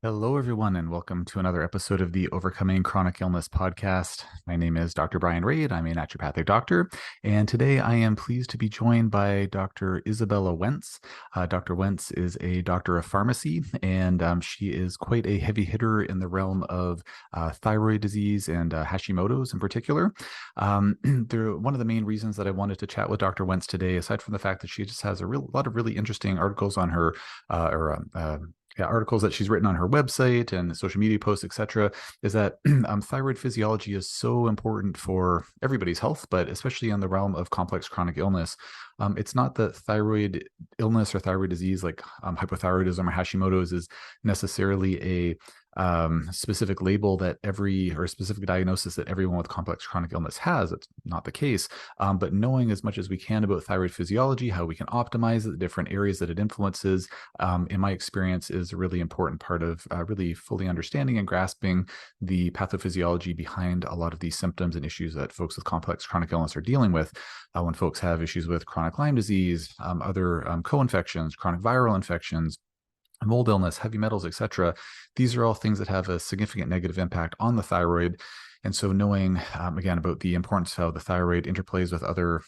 Hello, everyone, and welcome to another episode of the Overcoming Chronic Illness podcast. My name is Dr. Brian Rade. I'm a naturopathic doctor, and today I am pleased to be joined by Dr. Izabella Wentz. Dr. Wentz is a doctor of pharmacy, and she is quite a heavy hitter in the realm of thyroid disease and Hashimoto's in particular. One of the main reasons that I wanted to chat with Dr. Wentz today, aside from the fact that she just has a lot of really interesting articles on her articles that she's written on her website and social media posts, etc., is that thyroid physiology is so important for everybody's health, but especially in the realm of complex chronic illness. It's not that thyroid illness or thyroid disease like hypothyroidism or Hashimoto's is necessarily a specific label that specific diagnosis that everyone with complex chronic illness has. It's not the case. But knowing as much as we can about thyroid physiology, how we can optimize it, the different areas that it influences, in my experience, is a really important part of really fully understanding and grasping the pathophysiology behind a lot of these symptoms and issues that folks with complex chronic illness are dealing with. When folks have issues with chronic Lyme disease, other co-infections, chronic viral infections, mold illness, heavy metals, etc. These are all things that have a significant negative impact on the thyroid. And so knowing, again, about the importance of how the thyroid interplays with other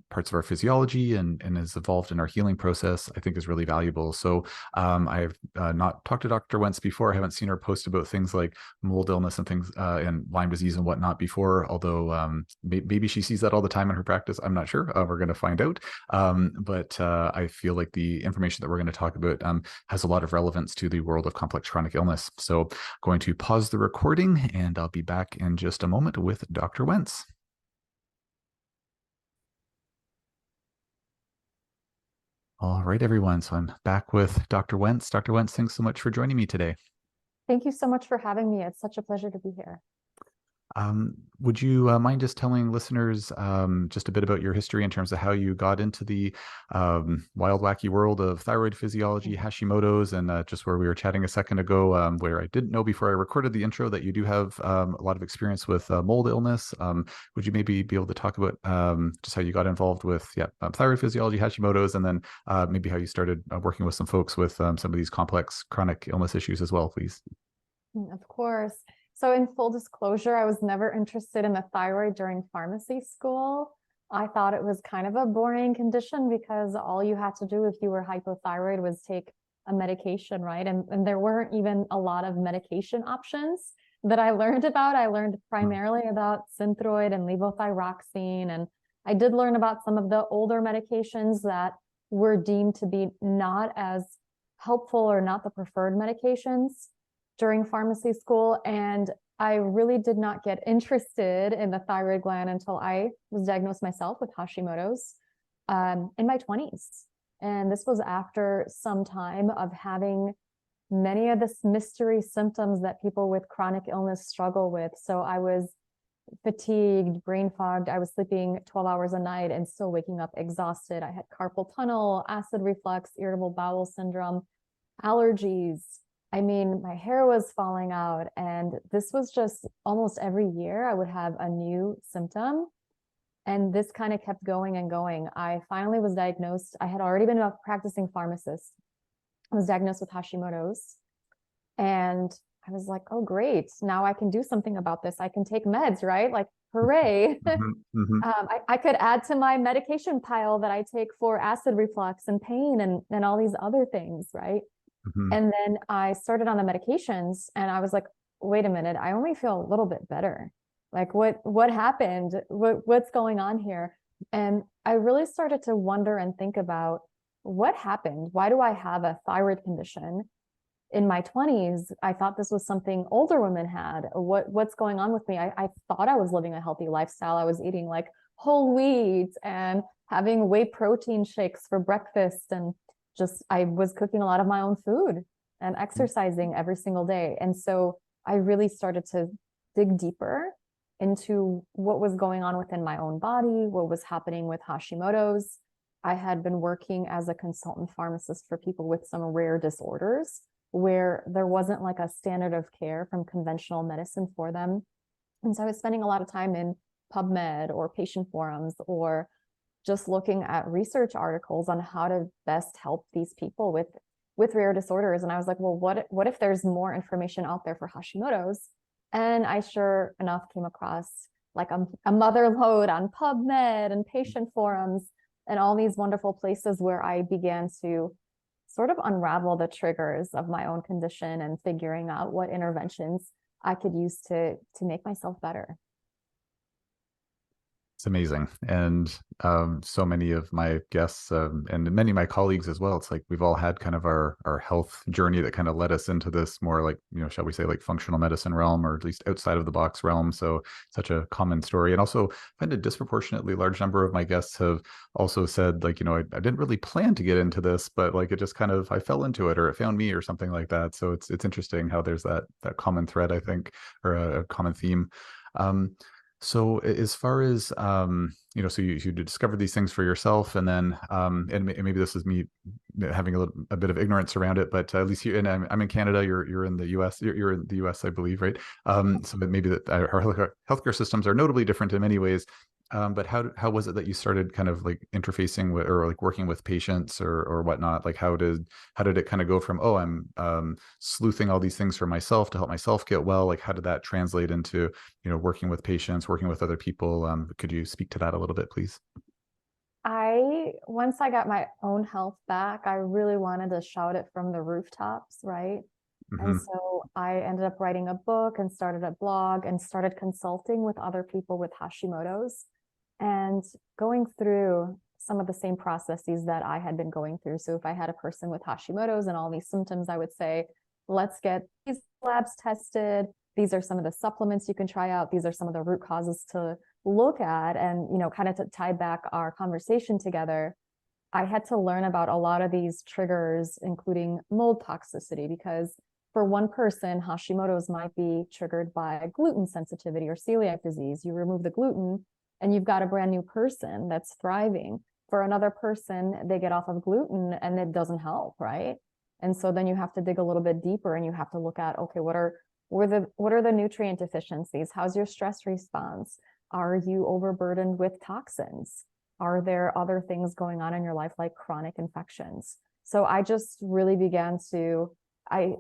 parts of our physiology and is involved in our healing process, I think is really valuable. So I've not talked to Dr. Wentz before. I haven't seen her post about things like mold illness and things and Lyme disease and whatnot before, although maybe she sees that all the time in her practice. I'm not sure. We're going to find out. But I feel like the information that we're going to talk about has a lot of relevance to the world of complex chronic illness. So I'm going to pause the recording and I'll be back in just a moment with Dr. Wentz. All right, everyone. So I'm back with Dr. Wentz. Dr. Wentz, thanks so much for joining me today. Thank you so much for having me. It's such a pleasure to be here. Would you mind just telling listeners just a bit about your history in terms of how you got into the wild, wacky world of thyroid physiology, Hashimoto's, and just where we were chatting a second ago, where I didn't know before I recorded the intro that you do have a lot of experience with mold illness. Would you maybe be able to talk about just how you got involved with thyroid physiology, Hashimoto's, and then maybe how you started working with some folks with some of these complex chronic illness issues as well, please? Of course. So in full disclosure, I was never interested in the thyroid during pharmacy school. I thought it was kind of a boring condition because all you had to do if you were hypothyroid was take a medication, right? And there weren't even a lot of medication options that I learned about. I learned primarily about Synthroid and levothyroxine, and I did learn about some of the older medications that were deemed to be not as helpful or not the preferred medications during pharmacy school. And I really did not get interested in the thyroid gland until I was diagnosed myself with Hashimoto's in my 20s. And this was after some time of having many of the mystery symptoms that people with chronic illness struggle with. So I was fatigued, brain fogged. I was sleeping 12 hours a night and still waking up exhausted. I had carpal tunnel, acid reflux, irritable bowel syndrome, allergies. I mean, my hair was falling out, and this was just almost every year I would have a new symptom. And this kind of kept going and going. I finally was diagnosed. I had already been a practicing pharmacist. I was diagnosed with Hashimoto's. And I was like, oh, great. Now I can do something about this. I can take meds, right? Like, hooray. I could add to my medication pile that I take for acid reflux and pain and all these other things, right? And then I started on the medications and I was like, wait a minute, I only feel a little bit better. Like what happened? What's going on here? And I really started to wonder and think about what happened? Why do I have a thyroid condition? In my 20s, I thought this was something older women had. What's going on with me? I thought I was living a healthy lifestyle. I was eating like whole wheat and having whey protein shakes for breakfast, and just I was cooking a lot of my own food and exercising every single day. And so I really started to dig deeper into what was going on within my own body, what was happening with Hashimoto's. I had been working as a consultant pharmacist for people with some rare disorders where there wasn't like a standard of care from conventional medicine for them. And so I was spending a lot of time in PubMed or patient forums or just looking at research articles on how to best help these people with with rare disorders. And I was like, well, what if there's more information out there for Hashimoto's? And I sure enough came across like a mother lode on PubMed and patient forums and all these wonderful places where I began to sort of unravel the triggers of my own condition and figuring out what interventions I could use to make myself better. It's amazing. And so many of my guests and many of my colleagues as well, it's like we've all had kind of our health journey that kind of led us into this more like, shall we say like functional medicine realm, or at least outside of the box realm. So such a common story. And also I find a disproportionately large number of my guests have also said like, I didn't really plan to get into this, but like it just kind of, I fell into it or it found me or something like that. So it's interesting how there's that common thread, I think, or a common theme. So as far as so you discovered these things for yourself, and then and maybe this is me having a bit of ignorance around it, but at least and I'm in Canada, you're in the US, you're in the US, I believe, right? So maybe that our healthcare systems are notably different in many ways. But how was it that you started kind of like interfacing with or like working with patients or whatnot? Like how did it kind of go from, oh, I'm sleuthing all these things for myself to help myself get well? Like how did that translate into, working with patients, working with other people? Could you speak to that a little bit, please? Once I got my own health back, I really wanted to shout it from the rooftops, right? And Hmm. so I ended up writing a book and started a blog and started consulting with other people with Hashimoto's and going through some of the same processes that I had been going through. So if I had a person with Hashimoto's and all these symptoms, I would say, let's get these labs tested. These are some of the supplements you can try out. These are some of the root causes to look at. And, kind of to tie back our conversation together, I had to learn about a lot of these triggers, including mold toxicity, because for one person, Hashimoto's might be triggered by gluten sensitivity or celiac disease. You remove the gluten and you've got a brand new person that's thriving. For another person, they get off of gluten and it doesn't help, right? And so then you have to dig a little bit deeper and you have to look at, okay, what are the nutrient deficiencies? How's your stress response? Are you overburdened with toxins? Are there other things going on in your life like chronic infections? So I just really began to, I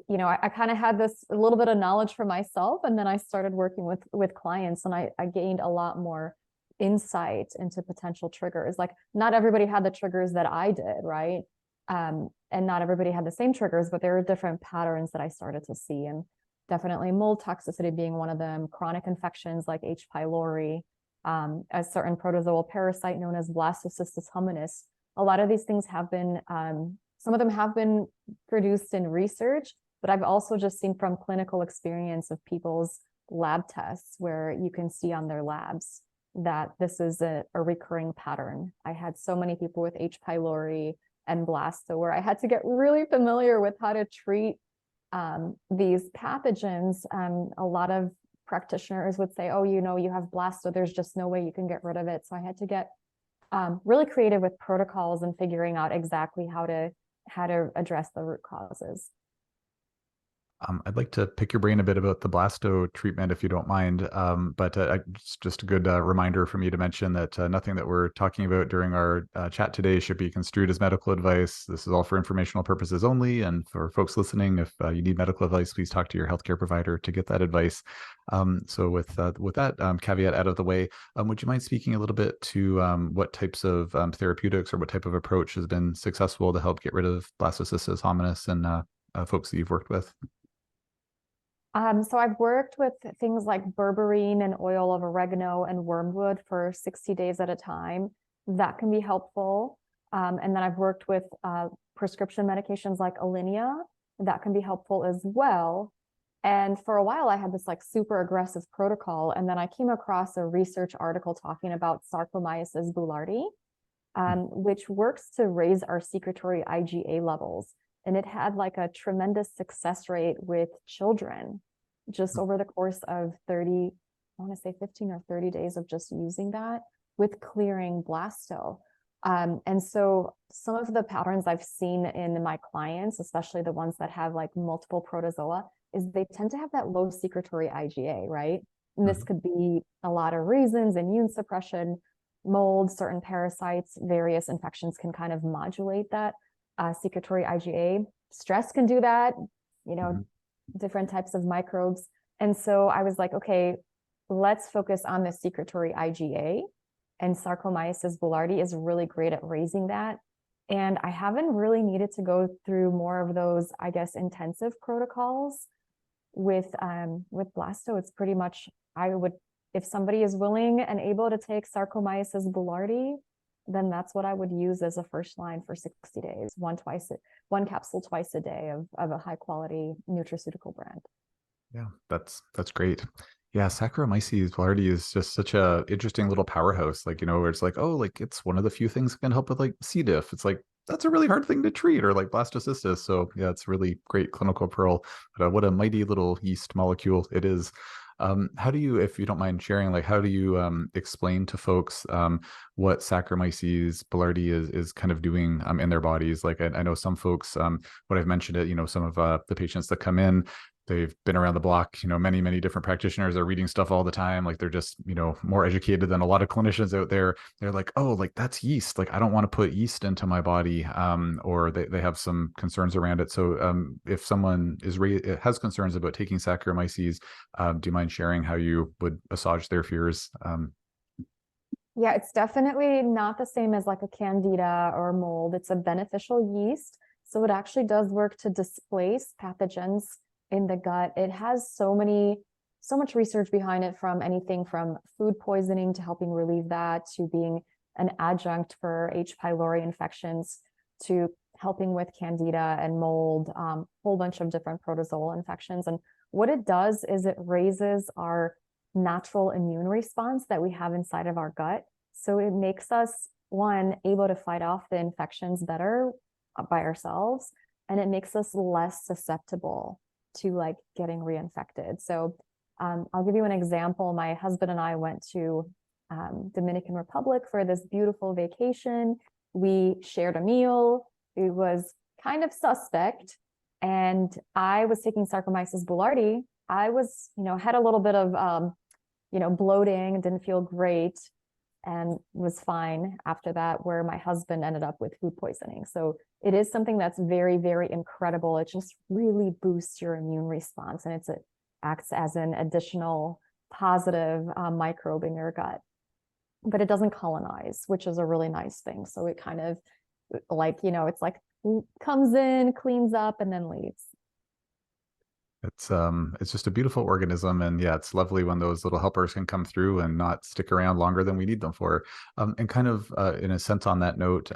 kind of had this a little bit of knowledge for myself, and then I started working with clients, and I gained a lot more insight into potential triggers. Like not everybody had the triggers that I did, right? And not everybody had the same triggers, but there were different patterns that I started to see, and definitely mold toxicity being one of them, chronic infections like H. pylori, a certain protozoal parasite known as Blastocystis hominis. A lot of these things have been, some of them have been produced in research, but I've also just seen from clinical experience of people's lab tests where you can see on their labs that this is a recurring pattern. I had so many people with H. pylori and blasto where I had to get really familiar with how to treat these pathogens. A lot of practitioners would say, oh, you have blasto, there's just no way you can get rid of it. So I had to get really creative with protocols and figuring out exactly how to address the root causes. I'd like to pick your brain a bit about the blasto treatment, if you don't mind. But it's just a good reminder for me to mention that nothing that we're talking about during our chat today should be construed as medical advice. This is all for informational purposes only. And for folks listening, if you need medical advice, please talk to your healthcare provider to get that advice. So with that caveat out of the way, would you mind speaking a little bit to what types of therapeutics or what type of approach has been successful to help get rid of Blastocystis hominis and folks that you've worked with? So I've worked with things like berberine and oil of oregano and wormwood for 60 days at a time. That can be helpful. And then I've worked with prescription medications like Alinea. That can be helpful as well. And for a while, I had this like super aggressive protocol. And then I came across a research article talking about Saccharomyces boulardii, which works to raise our secretory IgA levels. And it had like a tremendous success rate with children just over the course of 30, I want to say 15 or 30 days of just using that with clearing blasto. And so some of the patterns I've seen in my clients, especially the ones that have like multiple protozoa, is they tend to have that low secretory IgA, right? And this could be a lot of reasons: immune suppression, mold, certain parasites, various infections can kind of modulate that secretory IgA. stress can do that, Mhm. different types of microbes. And so I was like, okay, let's focus on the secretory IgA. And Saccharomyces boulardii is really great at raising that. And I haven't really needed to go through more of those, I guess, intensive protocols with blasto. It's pretty much, I would, if somebody is willing and able to take Saccharomyces boulardii, then that's what I would use as a first line for 60 days, one capsule twice a day of a high quality nutraceutical brand. Yeah, that's great. Yeah, Saccharomyces boulardii is just such a interesting little powerhouse. Like, where it's like, oh, like it's one of the few things that can help with like C. diff. It's like that's a really hard thing to treat, or like blastocystis. So yeah, it's really great clinical pearl. But what a mighty little yeast molecule it is. How do you, if you don't mind sharing, like how do you explain to folks what Saccharomyces boulardii is kind of doing in their bodies? Like I know some folks, what I've mentioned it, some of the patients that come in, they've been around the block, many different practitioners are reading stuff all the time. Like they're just, more educated than a lot of clinicians out there. They're like, oh, like that's yeast. Like I don't want to put yeast into my body. Or they have some concerns around it. So if someone has concerns about taking Saccharomyces, do you mind sharing how you would assuage their fears? Yeah, it's definitely not the same as like a candida or mold. It's a beneficial yeast. So it actually does work to displace pathogens in the gut. It has so much research behind it, from anything from food poisoning to helping relieve that, to being an adjunct for H. pylori infections, to helping with candida and mold, whole bunch of different protozoal infections. And what it does is it raises our natural immune response that we have inside of our gut. So it makes us, one, able to fight off the infections better by ourselves, and it makes us less susceptible to like getting reinfected. So I'll give you an example. My husband and I went to Dominican Republic for this beautiful vacation. We shared a meal. It was kind of suspect. And I was taking Saccharomyces boulardii. I was, had a little bit of, bloating, didn't feel great, and was fine after that, where my husband ended up with food poisoning. So it is something that's very, very incredible. It just really boosts your immune response, and it acts as an additional positive microbe in your gut. But it doesn't colonize, which is a really nice thing. So it kind of it's like comes in, cleans up, and then leaves. It's just a beautiful organism, and yeah, it's lovely when those little helpers can come through and not stick around longer than we need them for. And kind of in a sense, on that note,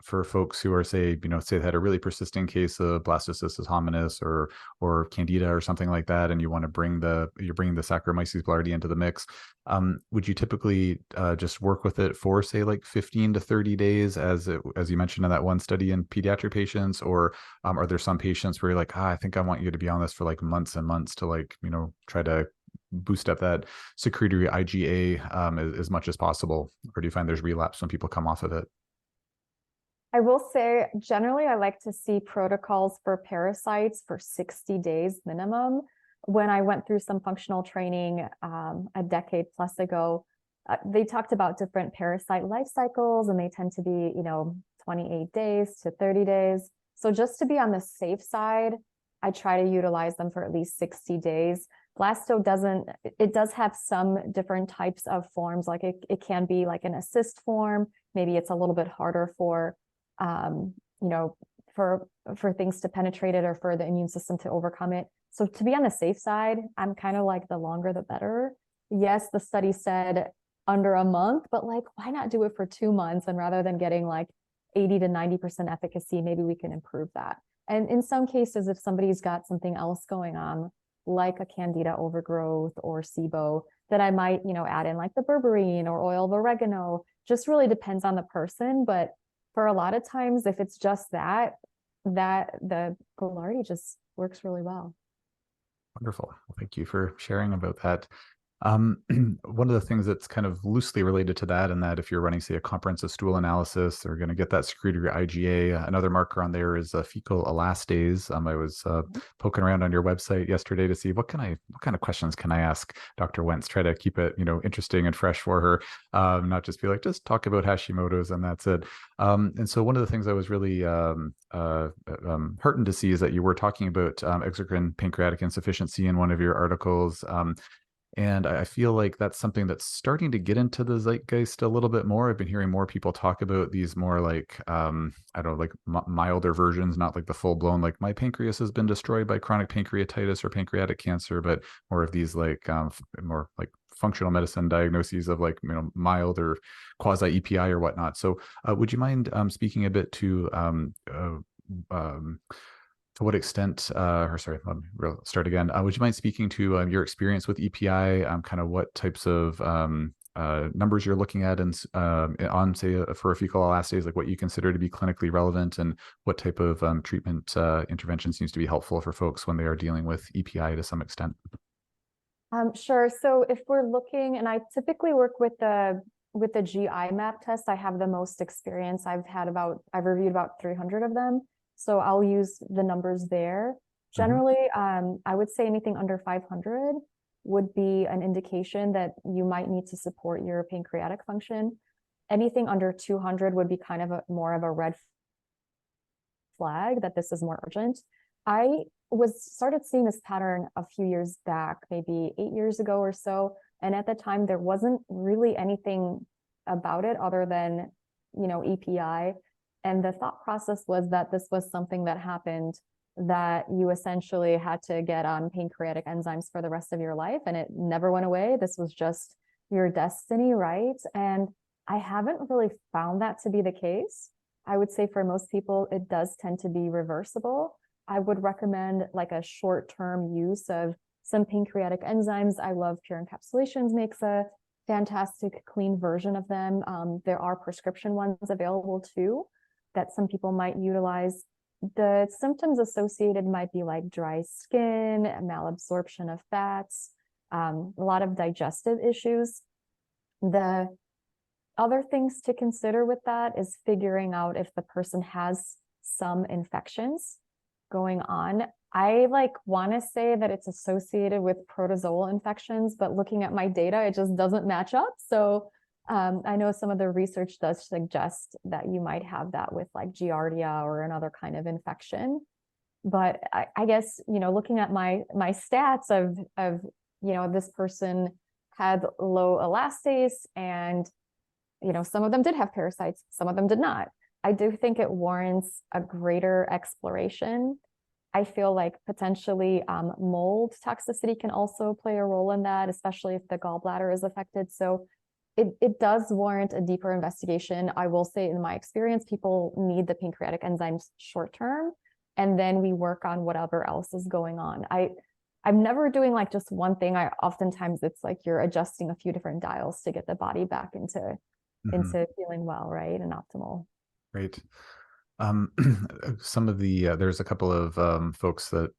for folks who are say they had a really persistent case of blastocystis hominis or candida or something like that, and you want to bringing the Saccharomyces boulardii into the mix, would you typically just work with it for say like 15 to 30 days, as you mentioned in that one study in pediatric patients, or are there some patients where you're like, I think I want you to be on this for like months and months to like, try to boost up that secretory IgA as much as possible? Or do you find there's relapse when people come off of it? I will say, generally, I like to see protocols for parasites for 60 days minimum. When I went through some functional training a decade plus ago, they talked about different parasite life cycles, and they tend to be, 28 days to 30 days. So just to be on the safe side, I try to utilize them for at least 60 days. Blasto it does have some different types of forms. Like it can be like an assist form. Maybe it's a little bit harder for, for things to penetrate it, or for the immune system to overcome it. So to be on the safe side, I'm kind of like the longer the better. Yes, the study said under a month, but like, why not do it for 2 months? And rather than getting like 80 to 90% efficacy, maybe we can improve that. And in some cases, if somebody's got something else going on, like a candida overgrowth or SIBO, then I might, add in like the berberine or oil of oregano. Just really depends on the person. But for a lot of times, if it's just that the boulardii just works really well. Wonderful. Well, thank you for sharing about that. One of the things that's kind of loosely related to that, and that if you're running, say, a comprehensive stool analysis, they're going to get that secretory IgA. Another marker on there is fecal elastase. I was poking around on your website yesterday to see what kind of questions can I ask Dr. Wentz, try to keep it, interesting and fresh for her, not just be like, just talk about Hashimoto's and that's it. And so one of the things I was really heartened to see is that you were talking about exocrine pancreatic insufficiency in one of your articles. And I feel like that's something that's starting to get into the zeitgeist a little bit more. I've been hearing more people talk about these more like, I don't know, like milder versions, not like the full blown, like my pancreas has been destroyed by chronic pancreatitis or pancreatic cancer, but more of these like more like functional medicine diagnoses of like, mild or quasi EPI or whatnot. So would you mind speaking a bit um, to what extent, or sorry, let me start again. Would you mind speaking to your experience with EPI, kind of what types of numbers you're looking at and on, say, for a fecal elastase, like what you consider to be clinically relevant and what type of treatment intervention seems to be helpful for folks when they are dealing with EPI to some extent? Sure. So if we're looking, and I typically work with the GI map test, I have the most experience. I've reviewed about 300 of them. So I'll use the numbers there. Generally, I would say anything under 500 would be an indication that you might need to support your pancreatic function. Anything under 200 would be kind of more of a red flag that this is more urgent. I started seeing this pattern a few years back, maybe 8 years ago or so. And at the time, there wasn't really anything about it other than, EPI. And the thought process was that this was something that happened, that you essentially had to get on pancreatic enzymes for the rest of your life, and it never went away. This was just your destiny, right? And I haven't really found that to be the case. I would say for most people, it does tend to be reversible. I would recommend like a short-term use of some pancreatic enzymes. I love Pure Encapsulations makes a fantastic clean version of them. There are prescription ones available too that some people might utilize. The symptoms associated might be like dry skin, malabsorption of fats, a lot of digestive issues. The other things to consider with that is figuring out if the person has some infections going on. I want to say that it's associated with protozoal infections, but looking at my data, it just doesn't match up. So I know some of the research does suggest that you might have that with like Giardia or another kind of infection. But I guess, looking at my stats of this person had low elastase and, some of them did have parasites, some of them did not. I do think it warrants a greater exploration. I feel like potentially mold toxicity can also play a role in that, especially if the gallbladder is affected. So it does warrant a deeper investigation. I will say in my experience, people need the pancreatic enzymes short term, and then we work on whatever else is going on. I'm never doing like just one thing. Oftentimes it's like you're adjusting a few different dials to get the body back into feeling well, right, and optimal. Right. Some of the there's a couple of folks that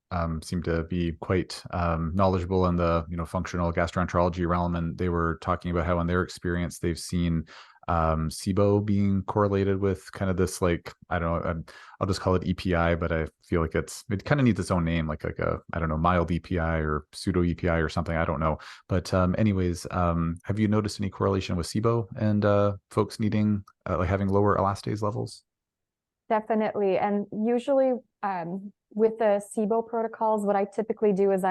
seem to be quite knowledgeable in the functional gastroenterology realm, and they were talking about how in their experience they've seen SIBO being correlated with kind of this, like, I don't know, I'll just call it EPI, but I feel like it kind of needs its own name, like a, I don't know, mild EPI or pseudo EPI or something, I don't know. But anyways, have you noticed any correlation with SIBO and folks needing like having lower elastase levels? Definitely. And usually with the SIBO protocols, what I typically do is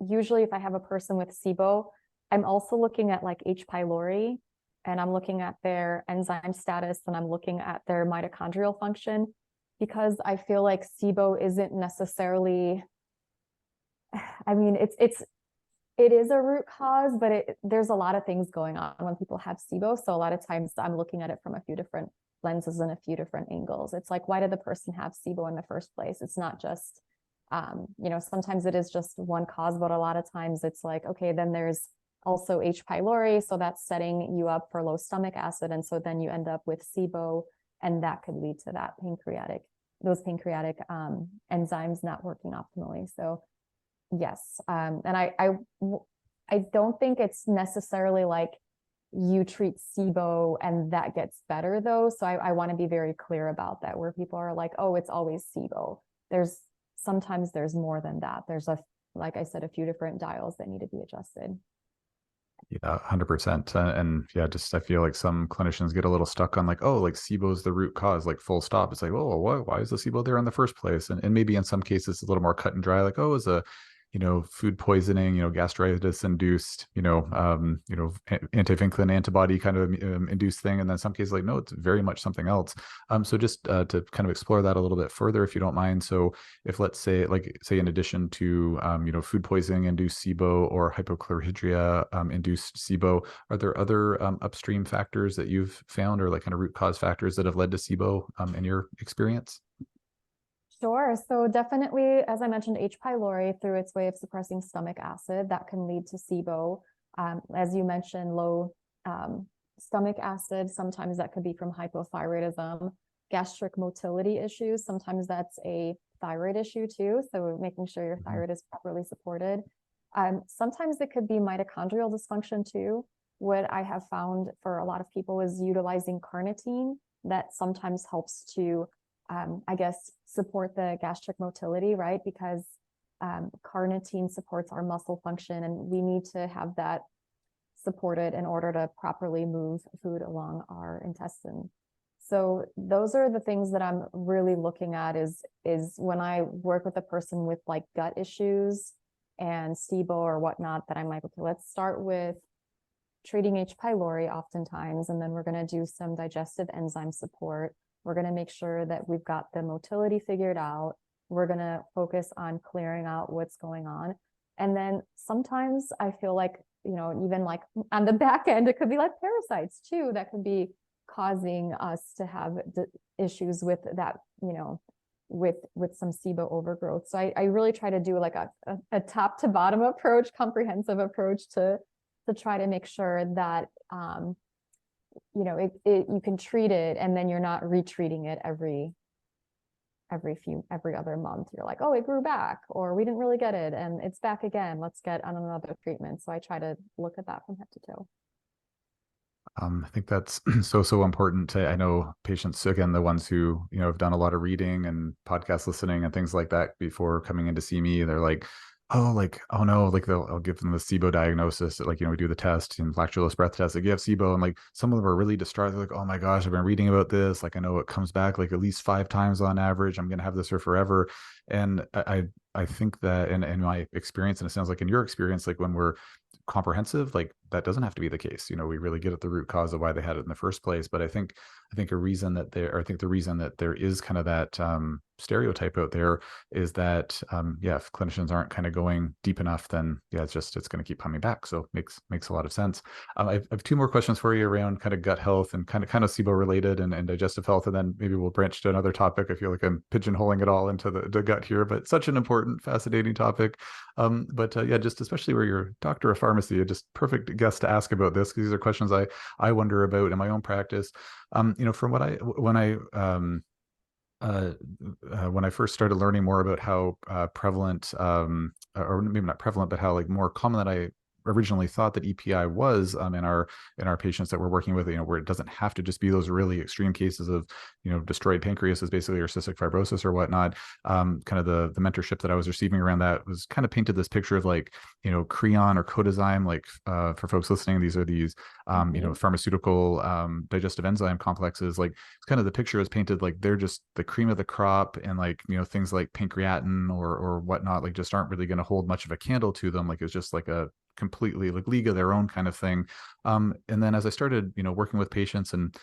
usually if I have a person with SIBO, I'm also looking at like H. pylori, and I'm looking at their enzyme status, and I'm looking at their mitochondrial function, because I feel like SIBO isn't necessarily, I mean, it is a root cause, but there's a lot of things going on when people have SIBO. So a lot of times I'm looking at it from a few different lenses and a few different angles. It's like, why did the person have SIBO in the first place? It's not just, sometimes it is just one cause, but a lot of times it's like, okay, then there's also H. pylori. So that's setting you up for low stomach acid. And so then you end up with SIBO, and that could lead to those pancreatic enzymes not working optimally. So yes. And I don't think it's necessarily like you treat SIBO and that gets better though. So I want to be very clear about that, where people are like, oh, it's always SIBO. Sometimes there's more than that. There's like I said, a few different dials that need to be adjusted. Yeah, 100%. And yeah, just I feel like some clinicians get a little stuck on like, oh, like SIBO is the root cause, like full stop. It's like, oh, why is the SIBO there in the first place? And maybe in some cases it's a little more cut and dry, like, oh, is a food poisoning, gastritis induced, antivinclin antibody kind of induced thing. And then some cases like, no, it's very much something else. So just to kind of explore that a little bit further, if you don't mind. So if let's say, like, say in addition to, food poisoning induced SIBO or hypochlorhydria induced SIBO, are there other upstream factors that you've found or like kind of root cause factors that have led to SIBO in your experience? Sure. So definitely, as I mentioned, H. pylori through its way of suppressing stomach acid that can lead to SIBO. As you mentioned, low stomach acid, sometimes that could be from hypothyroidism, gastric motility issues. Sometimes that's a thyroid issue too. So making sure your thyroid is properly supported. Sometimes it could be mitochondrial dysfunction too. What I have found for a lot of people is utilizing carnitine that sometimes helps to I guess, support the gastric motility, right? Because carnitine supports our muscle function, and we need to have that supported in order to properly move food along our intestine. So those are the things that I'm really looking at is when I work with a person with like gut issues and SIBO or whatnot, that I'm like, okay, let's start with treating H. pylori oftentimes, and then we're going to do some digestive enzyme support. We're going to make sure that we've got the motility figured out. We're going to focus on clearing out what's going on. And then sometimes I feel like, even like on the back end, it could be like parasites too, that could be causing us to have issues with that, with some SIBO overgrowth. So I really try to do like a top to bottom approach, comprehensive approach to try to make sure that you can treat it and then you're not retreating it every other month. You're like, oh, it grew back, or we didn't really get it and it's back again, let's get on another treatment. So I try to look at that from head to toe. I think that's so important. I know patients, again, the ones who, have done a lot of reading and podcast listening and things like that before coming in to see me, they're like, oh, like, oh no, like I'll give them the SIBO diagnosis. Like, we do the test and lactulose breath test, like you have SIBO. And like some of them are really distraught. They're like, oh my gosh, I've been reading about this. Like, I know it comes back like at least 5 times on average. I'm going to have this for forever. And I think that in my experience, and it sounds like in your experience, like when we're comprehensive, like that doesn't have to be the case. We really get at the root cause of why they had it in the first place. But I think the reason that there is kind of that stereotype out there is that if clinicians aren't kind of going deep enough, then it's going to keep coming back. So makes a lot of sense. I have 2 more questions for you around kind of gut health and kind of SIBO related and digestive health, and then maybe we'll branch to another topic. I feel like I'm pigeonholing it all into the gut here, but such an important, fascinating topic. But just especially where you're a doctor of pharmacy, a just perfect guest to ask about this, because these are questions I wonder about in my own practice. From what when I first started learning more about how prevalent, or maybe not prevalent, but how like more common that I originally thought that EPI was in our patients that we're working with, where it doesn't have to just be those really extreme cases of, destroyed pancreas is basically, or cystic fibrosis or whatnot. Kind of the mentorship that I was receiving around that was kind of painted this picture of like, Creon or codazyme, like for folks listening, these are pharmaceutical digestive enzyme complexes. Like it's kind of the picture is painted like they're just the cream of the crop, and like, things like pancreatin or whatnot, like just aren't really going to hold much of a candle to them. Like it's just like a completely like league of their own kind of thing. And then as I started, working with patients, and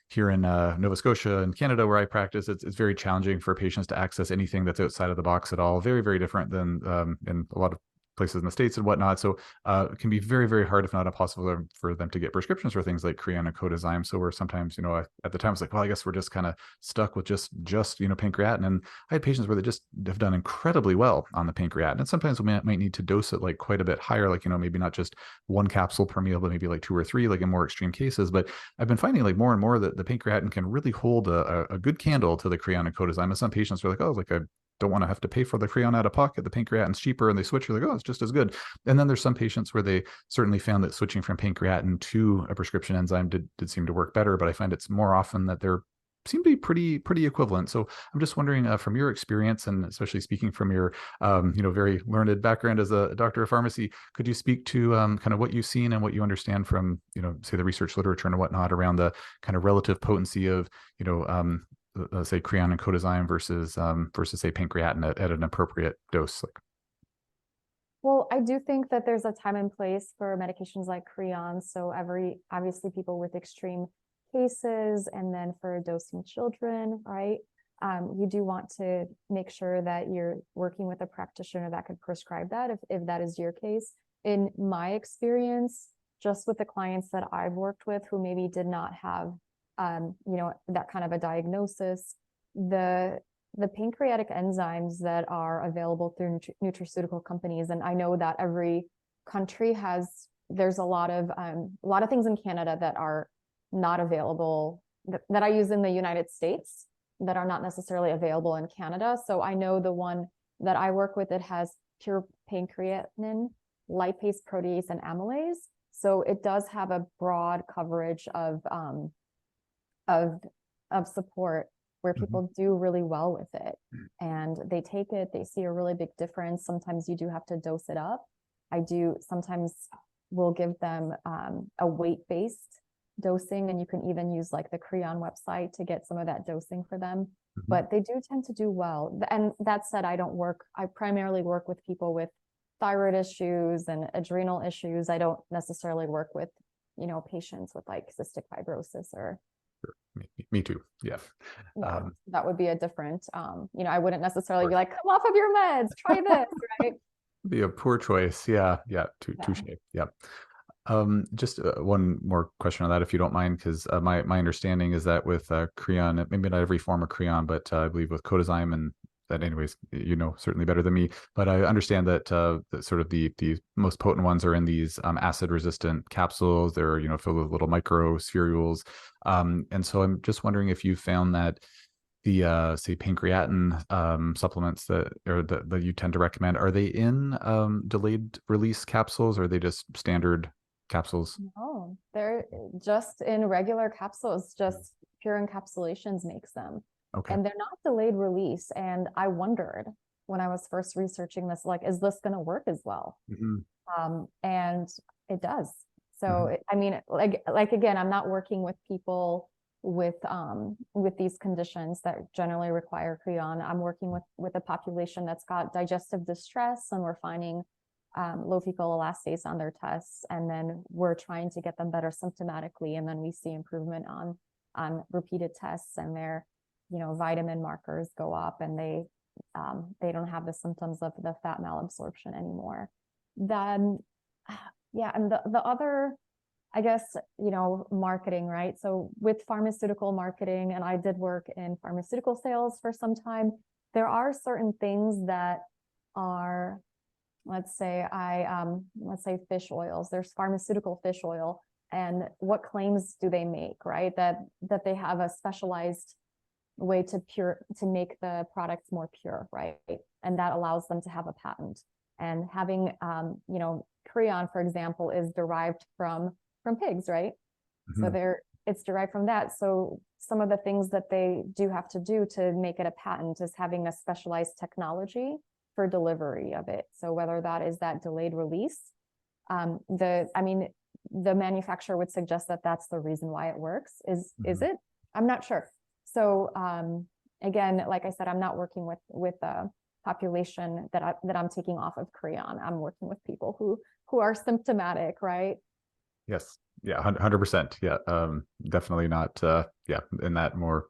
here in Nova Scotia and Canada where I practice, it's very challenging for patients to access anything that's outside of the box at all. Very, very different than in a lot of places in the States and whatnot. So it can be very, very hard, if not impossible, for them to get prescriptions for things like Creon and codazyme. So we're sometimes, at the time it's like, well, I guess we're just kind of stuck with just pancreatin. And I had patients where they just have done incredibly well on the pancreatin. And sometimes we might need to dose it like quite a bit higher, like, maybe not just 1 capsule per meal, but maybe like 2 or 3, like in more extreme cases. But I've been finding like more and more that the pancreatin can really hold a good candle to the Creon and codazyme. And some patients are like, oh, like I don't want to have to pay for the Creon out of pocket. The pancreatin's cheaper, and they switch. You're like, oh, it's just as good. And then there's some patients where they certainly found that switching from pancreatin to a prescription enzyme did seem to work better. But I find it's more often that they're seem to be pretty equivalent. So I'm just wondering, from your experience, and especially speaking from your very learned background as a doctor of pharmacy, could you speak to kind of what you've seen and what you understand from say the research literature and whatnot around the kind of relative potency of say Creon and codazyme versus say pancreatin at an appropriate dose? Like, Well, I do think that there's a time and place for medications like Creon. So obviously people with extreme cases, and then for dosing children, right? You do want to make sure that you're working with a practitioner that could prescribe that if that is your case. In my experience, just with the clients that I've worked with who maybe did not have, that kind of a diagnosis, the pancreatic enzymes that are available through nutraceutical companies, and I know that every country there's a lot of things in Canada that are not available that I use in the United States that are not necessarily available in Canada. So I know the one that I work with, it has pure pancreatin, lipase, protease, and amylase. So it does have a broad coverage of support where people do really well with it, and they take it, they see a really big difference. Sometimes you do have to dose it up. I do sometimes will give them a weight-based dosing, and you can even use like the Creon website to get some of that dosing for them. But they do tend to do well. And that said, I primarily work with people with thyroid issues and adrenal issues. I don't necessarily work with, patients with like cystic fibrosis or. Me too. Yeah. That would be a different, I wouldn't necessarily be like, come off of your meds, try this, right? Be a poor choice. Yeah. Touche. Yeah. Just one more question on that, if you don't mind, because my understanding is that with Creon, maybe not every form of Creon, but I believe with codazyme, and that anyways, certainly better than me, but I understand that, sort of the most potent ones are in these acid resistant capsules. They're filled with little microspherules, and so I'm just wondering if you found that the say pancreatin supplements that you tend to recommend, are they in delayed release capsules, or are they just standard capsules? No, they're just in regular capsules, just pure encapsulations makes them. Okay. And they're not delayed release. And I wondered when I was first researching this, like, is this going to work as well? And it does. So, I mean, like again, I'm not working with people with these conditions that generally require Creon. I'm working with a population that's got digestive distress, and we're finding low fecal elastase on their tests, and then we're trying to get them better symptomatically, and then we see improvement on repeated tests, and their vitamin markers go up, and they don't have the symptoms of the fat malabsorption anymore. Then and the other, I guess, marketing, right? So with pharmaceutical marketing, and I did work in pharmaceutical sales for some time, there are certain things that are, let's say fish oils. There's pharmaceutical fish oil, and what claims do they make, right? That they have a specialized way to make the products more pure, right? And that allows them to have a patent. And having, Creon, for example, is derived from pigs, right? So it's derived from that. So some of the things that they do have to do to make it a patent is having a specialized technology for delivery of it. So whether that is that delayed release, the manufacturer would suggest that that's the reason why it works. Is it? I'm not sure. So again, like I said, I'm not working with a population that I'm taking off of Creon. I'm working with people who are symptomatic, right? Yes. Yeah. 100%. Yeah. Definitely not. In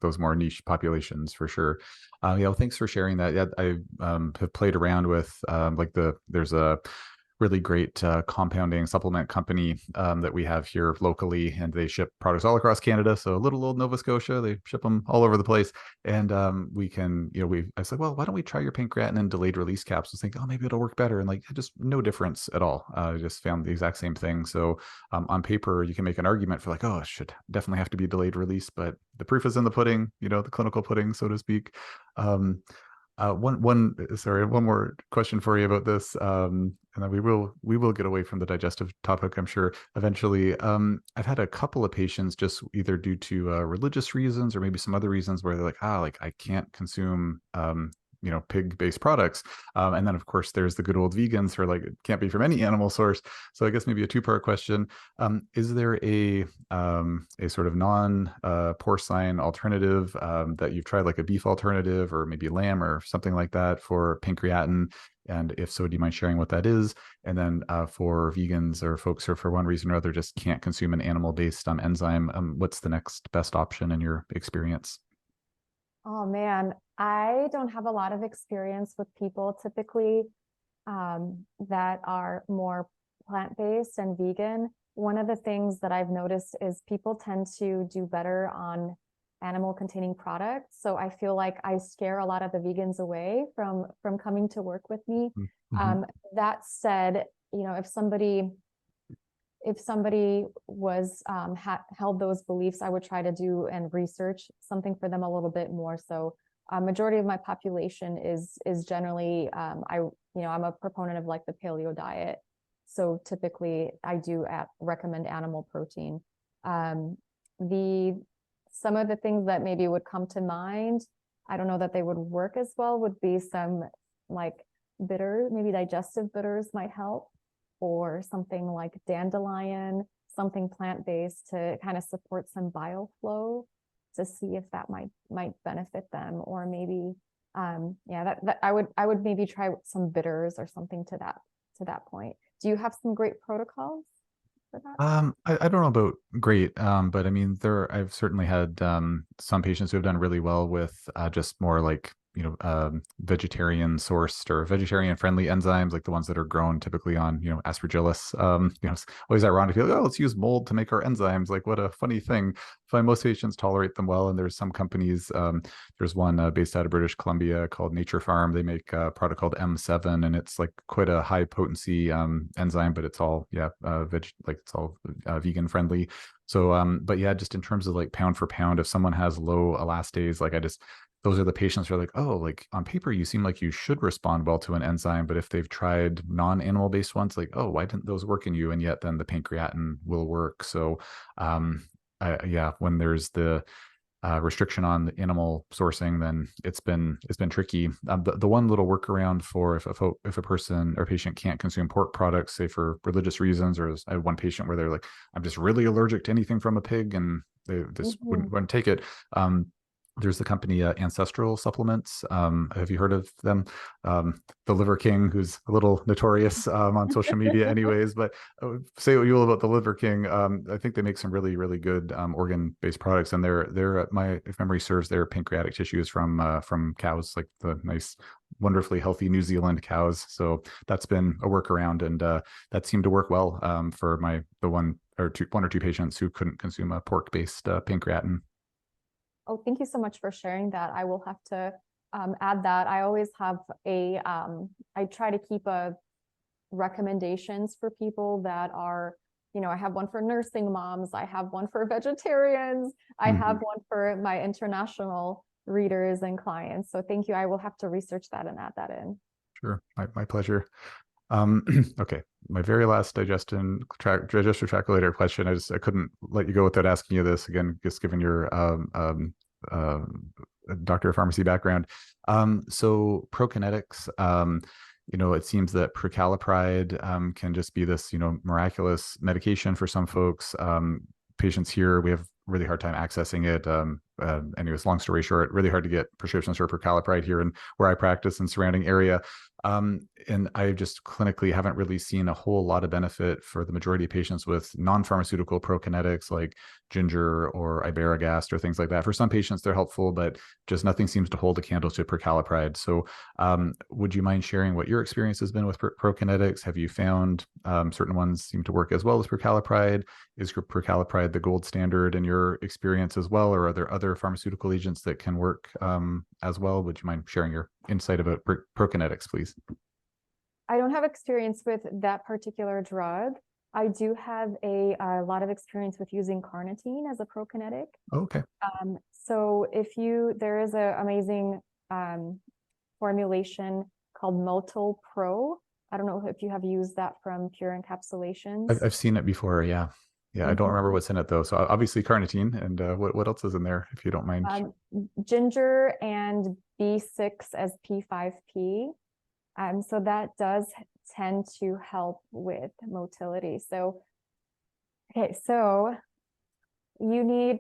those more niche populations for sure. Well, thanks for sharing that. Yeah. I have played around with there's a really great compounding supplement company that we have here locally, and they ship products all across Canada. So little old Nova Scotia, they ship them all over the place. And we can, I said, well, why don't we try your pancreatin and delayed release capsules? Think, oh, maybe it'll work better. And just no difference at all. I just found the exact same thing. So on paper, you can make an argument for oh, it should definitely have to be delayed release, but the proof is in the pudding, the clinical pudding, so to speak. Sorry, one more question for you about this, and then we will get away from the digestive topic, I'm sure, eventually. I've had a couple of patients just either due to religious reasons or maybe some other reasons where they're like, like I can't consume pig-based products, and then of course there's the good old vegans who are like it can't be from any animal source. So I guess maybe a two-part question: is there a sort of non porcine alternative that you've tried, like a beef alternative or maybe lamb or something like that for pancreatin? And if so, do you mind sharing what that is? And then for vegans or folks who for one reason or other just can't consume an animal-based enzyme, what's the next best option in your experience? Oh man, I don't have a lot of experience with people typically that are more plant-based and vegan. One of the things that I've noticed is people tend to do better on animal-containing products. So I feel like I scare a lot of the vegans away from coming to work with me. Mm-hmm. That said, if somebody was held those beliefs, I would try to do and research something for them a little bit more. So majority of my population is generally I'm a proponent of like the paleo diet. So typically I do recommend animal protein. The Some of the things that maybe would come to mind, I don't know that they would work as well, would be some like bitter, maybe digestive bitters might help, or something like dandelion, something plant-based to kind of support some bile flow to see if that might benefit them. Or maybe that I would maybe try some bitters or something to that point. Do you have some great protocols for that? I don't know about great, but I mean, I've certainly had some patients who have done really well with just more like vegetarian sourced or vegetarian friendly enzymes, like the ones that are grown typically on aspergillus. It's always ironic to be like, oh, let's use mold to make our enzymes. Like, what a funny thing. I find most patients tolerate them well, and there's some companies. There's one based out of British Columbia called Nature Farm. They make a product called M7, and it's like quite a high potency enzyme, but it's all it's all vegan friendly. So, but yeah, just in terms of like pound for pound, if someone has low elastase, like those are the patients who are like, oh, like on paper, you seem like you should respond well to an enzyme. But if they've tried non-animal based ones, like, oh, why didn't those work in you? And yet then the pancreatin will work. So, when there's the restriction on the animal sourcing, then it's been tricky. The one little workaround for if a person or patient can't consume pork products, say for religious reasons, or I have one patient where they're like, I'm just really allergic to anything from a pig, and they just wouldn't take it. There's the company Ancestral Supplements. Have you heard of them? The Liver King, who's a little notorious on social media, anyways. But say what you will about the Liver King. I think they make some really, really good organ-based products, and if memory serves, their pancreatic tissue is from cows, like the nice, wonderfully healthy New Zealand cows. So that's been a workaround, and that seemed to work well for one or two patients who couldn't consume a pork-based pancreatin. Oh, thank you so much for sharing that. I will have to add that. I always have I try to keep a recommendations for people that are, I have one for nursing moms, I have one for vegetarians, I have one for my international readers and clients. So thank you. I will have to research that and add that in. Sure, my pleasure. Okay, my very last digestive tract related question. I couldn't let you go without asking you this again, just given your doctor of pharmacy background. So prokinetics, it seems that prucalopride can just be this, miraculous medication for some folks. Patients here, we have really hard time accessing it. Anyways, long story short, really hard to get prescriptions for prucalopride here and where I practice and surrounding area. And I just clinically haven't really seen a whole lot of benefit for the majority of patients with non-pharmaceutical prokinetics like ginger or iberogast or things like that. For some patients, they're helpful, but just nothing seems to hold a candle to prucalopride. So would you mind sharing what your experience has been with prokinetics? Have you found certain ones seem to work as well as prucalopride? Is prucalopride the gold standard in your experience as well, or are there other pharmaceutical agents that can work as well? Would you mind sharing your insight about prokinetics, please? I don't have experience with that particular drug. I do have a lot of experience with using carnitine as a prokinetic. Okay. So there is an amazing formulation called Motil Pro. I don't know if you have used that from Pure Encapsulations. I've seen it before. Yeah. Yeah. I don't remember Mhm. what's in it though. So obviously carnitine, and what else is in there, if you don't mind? Ginger and B6 as P5P. So that does tend to help with motility. So, okay, so you need,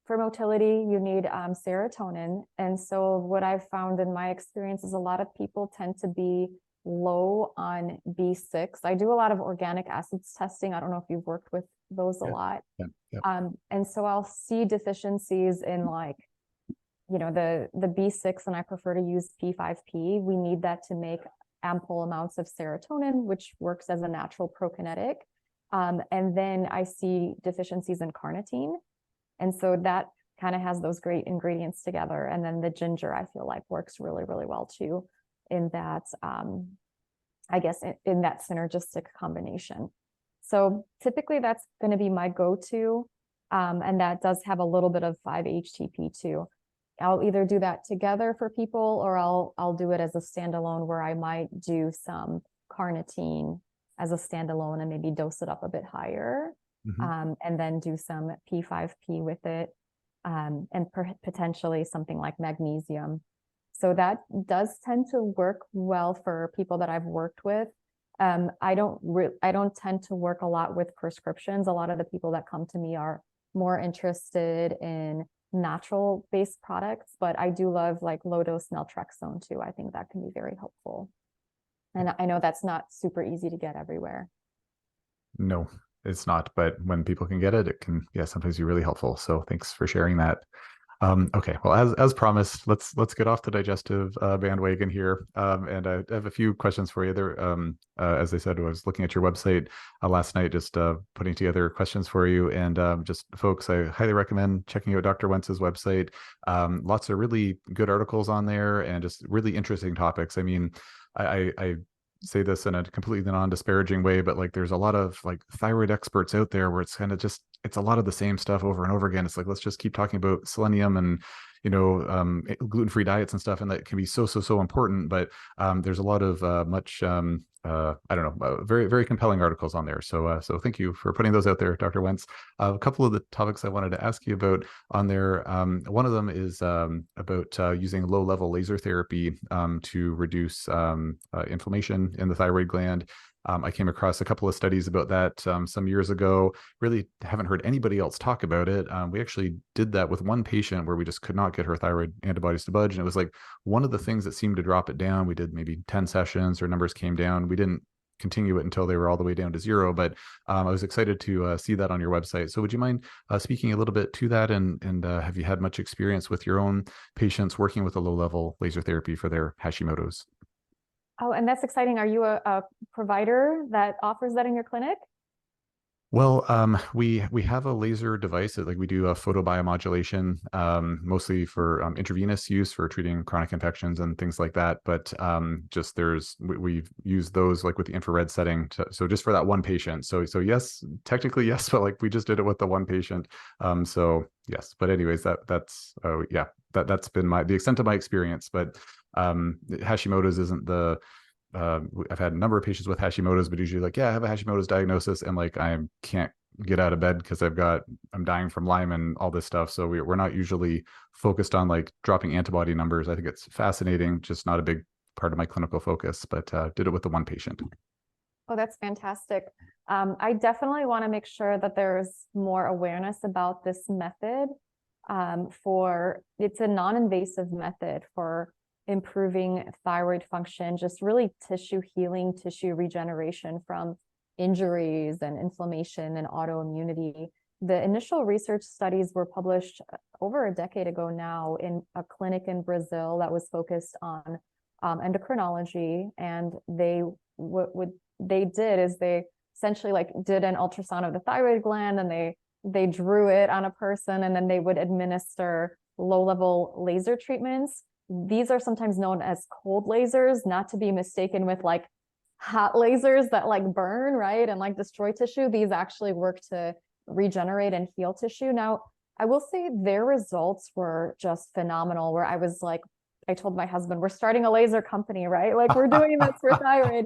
for motility, you need serotonin. And so what I've found in my experience is a lot of people tend to be low on B6. I do a lot of organic acids testing. I don't know if you've worked with those a Yeah. lot. Yeah. Yeah. And so I'll see deficiencies in like, the B6, and I prefer to use P5P. We need that to make ample amounts of serotonin, which works as a natural prokinetic. And then I see deficiencies in carnitine. And so that kind of has those great ingredients together. And then the ginger, I feel like works really, really well too in that, I guess, in that synergistic combination. So typically that's going to be my go-to. And that does have a little bit of 5-HTP too. I'll either do that together for people, or I'll do it as a standalone, where I might do some carnitine as a standalone and maybe dose it up a bit higher, and then do some P5P with it, and potentially something like magnesium. So that does tend to work well for people that I've worked with. I don't tend to work a lot with prescriptions. A lot of the people that come to me are more interested in natural based products, but I do love like low dose naltrexone too. I think that can be very helpful. And I know that's not super easy to get everywhere. No, it's not. But when people can get it, it can, yeah, sometimes be really helpful. So thanks for sharing that. Okay, well, as promised, let's get off the digestive bandwagon here, and I have a few questions for you. There, as I said, I was looking at your website last night, just putting together questions for you, and just folks, I highly recommend checking out Dr. Wentz's website. Lots of really good articles on there, and just really interesting topics. I mean, I say this in a completely non-disparaging way, but like there's a lot of like thyroid experts out there where it's kind of just, it's a lot of the same stuff over and over again. It's like, let's just keep talking about selenium and, gluten-free diets and stuff. And that can be so important. But there's a lot of I don't know, very, very compelling articles on there. So thank you for putting those out there, Dr. Wentz. A couple of the topics I wanted to ask you about on there. One of them is about using low-level laser therapy to reduce inflammation in the thyroid gland. I came across a couple of studies about that some years ago. Really haven't heard anybody else talk about it. We actually did that with one patient where we just could not get her thyroid antibodies to budge. And it was like one of the things that seemed to drop it down. We did maybe 10 sessions, her numbers came down. We didn't continue it until they were all the way down to zero. But I was excited to see that on your website. So would you mind speaking a little bit to that? And have you had much experience with your own patients working with a low-level laser therapy for their Hashimoto's? Oh, and that's exciting. Are you a provider that offers that in your clinic? Well, we have a laser device that like we do a photobiomodulation, mostly for intravenous use for treating chronic infections and things like that. But just we've used those like with the infrared setting so just for that one patient. So yes, technically yes, but like we just did it with the one patient. So yes, but anyways, that's been the extent of my experience. But Hashimoto's isn't the I've had a number of patients with Hashimoto's, but usually like, yeah, I have a Hashimoto's diagnosis, and like I can't get out of bed because I'm dying from Lyme and all this stuff. So we're not usually focused on like dropping antibody numbers. I think it's fascinating, just not a big part of my clinical focus, but did it with the one patient. Oh, that's fantastic. I definitely want to make sure that there's more awareness about this method. It's a non-invasive method for improving thyroid function, just really tissue healing, tissue regeneration from injuries and inflammation and autoimmunity. The initial research studies were published over a decade ago now in a clinic in Brazil that was focused on endocrinology. And what they did is they essentially like did an ultrasound of the thyroid gland, and they drew it on a person, and then they would administer low-level laser treatments. These are sometimes known as cold lasers, not to be mistaken with like hot lasers that like burn, right, and like destroy tissue. These actually work to regenerate and heal tissue. Now, I will say their results were just phenomenal, where I was like I told my husband, we're starting a laser company, right? Like we're doing this for thyroid.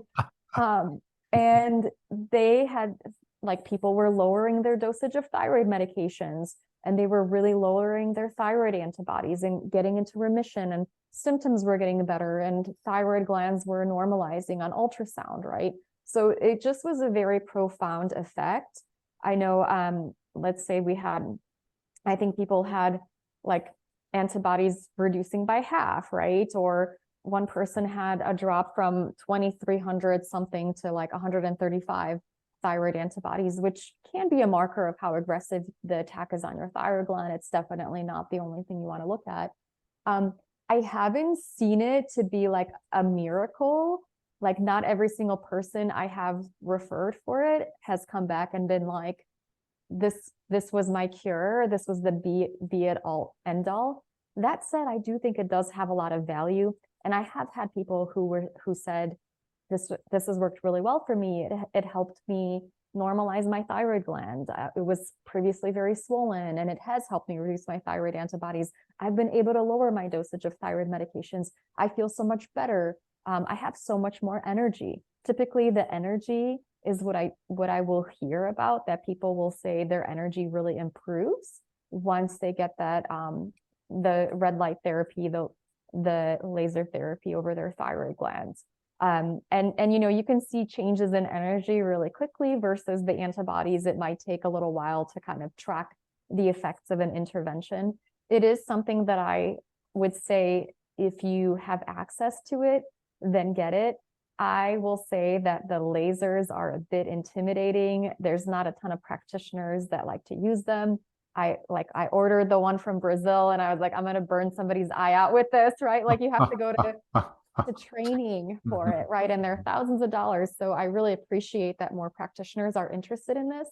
And they had, like, people were lowering their dosage of thyroid medications, and they were really lowering their thyroid antibodies and getting into remission, and symptoms were getting better, and thyroid glands were normalizing on ultrasound, right? So it just was a very profound effect. I know, let's say I think people had like antibodies reducing by half, right? Or one person had a drop from 2,300 something to like 135 thyroid antibodies, which can be a marker of how aggressive the attack is on your thyroid gland. It's definitely not the only thing you want to look at. I haven't seen it to be like a miracle. Like not every single person I have referred for it has come back and been like, this was my cure. This was the be it all end all. That said, I do think it does have a lot of value. And I have had people who said, this has worked really well for me. It helped me normalize my thyroid gland. It was previously very swollen, and it has helped me reduce my thyroid antibodies. I've been able to lower my dosage of thyroid medications. I feel so much better. I have so much more energy. Typically, the energy is what I will hear about, that people will say their energy really improves once they get that the red light therapy, the laser therapy over their thyroid glands. And you know, you can see changes in energy really quickly versus the antibodies. It might take a little while to kind of track the effects of an intervention. It is something that I would say, if you have access to it, then get it. I will say that the lasers are a bit intimidating. There's not a ton of practitioners that like to use them. I ordered the one from Brazil, and I was like, I'm going to burn somebody's eye out with this, right? Like you have to go to training for it, right? And they're thousands of dollars. So I really appreciate that more practitioners are interested in this.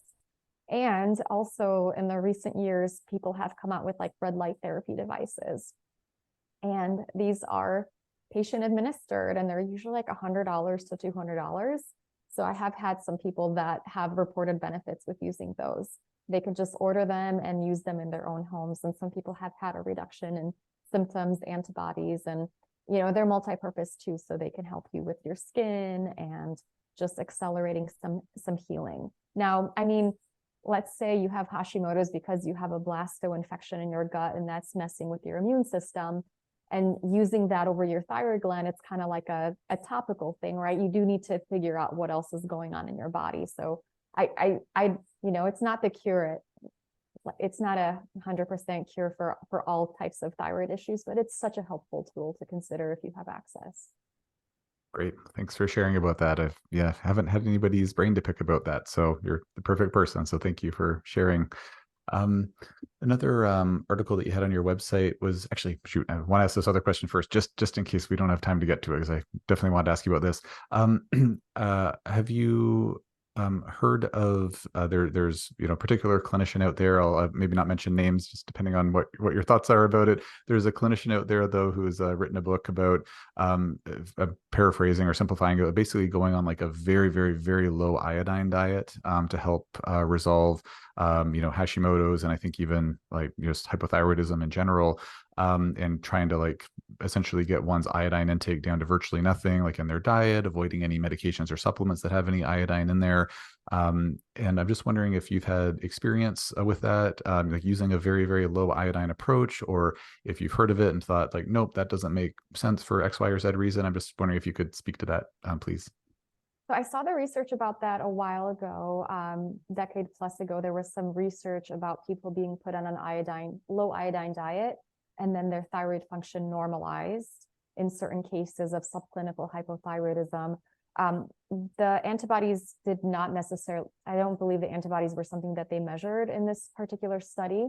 And also in the recent years, people have come out with like red light therapy devices. And these are patient administered, and they're usually like $100 to $200. So I have had some people that have reported benefits with using those. They can just order them and use them in their own homes. And some people have had a reduction in symptoms, antibodies, and you know, they're multi-purpose too. So they can help you with your skin and just accelerating some healing. Now, I mean, let's say you have Hashimoto's because you have a blasto infection in your gut, and that's messing with your immune system. And using that over your thyroid gland, it's kind of like a topical thing, right? You do need to figure out what else is going on in your body. So I you know, it's not the cure. It's not 100% cure for all types of thyroid issues, but it's such a helpful tool to consider if you have access. Great. Thanks for sharing about that. Haven't had anybody's brain to pick about that. So you're the perfect person. So thank you for sharing. Another article that you had on your website was actually, shoot, I want to ask this other question first, just in case we don't have time to get to it, because I definitely wanted to ask you about this. Have you heard of there's a particular clinician out there? I'll maybe not mention names, just depending on what your thoughts are about it. There's a clinician out there though who has written a book about paraphrasing or simplifying it, basically going on like a very, very, very low iodine diet to help resolve Hashimoto's, and I think even like just hypothyroidism in general, and trying to like essentially get one's iodine intake down to virtually nothing, like in their diet, avoiding any medications or supplements that have any iodine in there. And I'm just wondering if you've had experience with that, like using a very, very low iodine approach, or if you've heard of it and thought like, nope, that doesn't make sense for X, Y, or Z reason. I'm just wondering if you could speak to that, please. So I saw the research about that a while ago, decade plus ago. There was some research about people being put on an low iodine diet, and then their thyroid function normalized in certain cases of subclinical hypothyroidism. The antibodies did not necessarily, I don't believe the antibodies were something that they measured in this particular study.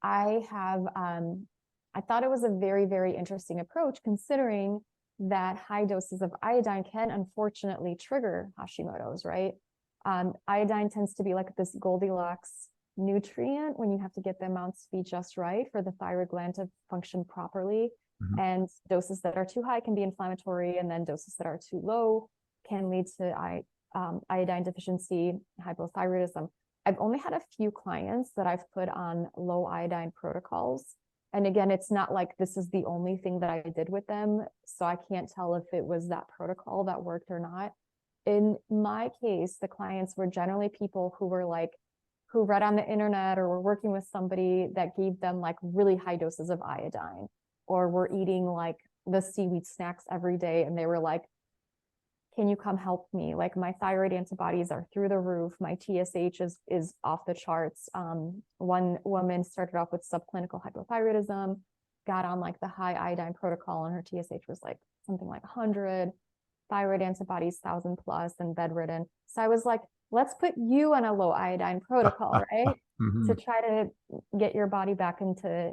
I thought it was a very, very interesting approach, considering that high doses of iodine can unfortunately trigger Hashimoto's, right? Iodine tends to be like this Goldilocks nutrient when you have to get the amounts to be just right for the thyroid gland to function properly. Mm-hmm. And doses that are too high can be inflammatory, and then doses that are too low can lead to iodine deficiency, hypothyroidism. I've only had a few clients that I've put on low iodine protocols. And again, it's not like this is the only thing that I did with them. So I can't tell if it was that protocol that worked or not. In my case, the clients were generally people who were like, who read on the internet or were working with somebody that gave them like really high doses of iodine, or were eating like the seaweed snacks every day. And they were like, can you come help me? Like my thyroid antibodies are through the roof. My TSH is off the charts. One woman started off with subclinical hypothyroidism, got on like the high iodine protocol, and her TSH was like something like 100, thyroid antibodies 1,000 plus, and bedridden. So I was like, let's put you on a low iodine protocol, right? Mm-hmm. To try to get your body back into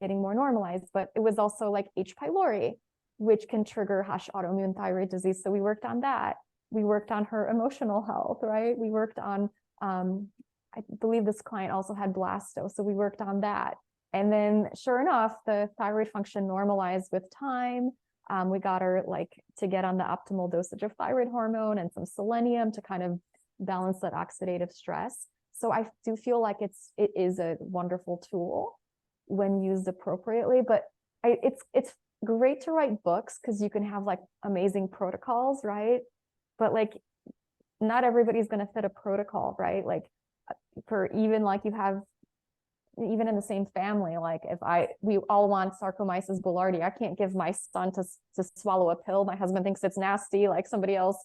getting more normalized. But it was also like H. pylori, which can trigger Hashimoto's autoimmune thyroid disease. So we worked on that. We worked on her emotional health, right? We worked on, I believe this client also had blasto. So we worked on that. And then sure enough, the thyroid function normalized with time. We got her like to get on the optimal dosage of thyroid hormone and some selenium to kind of balance that oxidative stress. So I do feel like it is a wonderful tool when used appropriately, but it's great to write books because you can have like amazing protocols, right? But like not everybody's going to fit a protocol, right? Like for even like you have even in the same family, like if we all want Saccharomyces boulardii, I can't give my son to swallow a pill. My husband thinks it's nasty. Like somebody else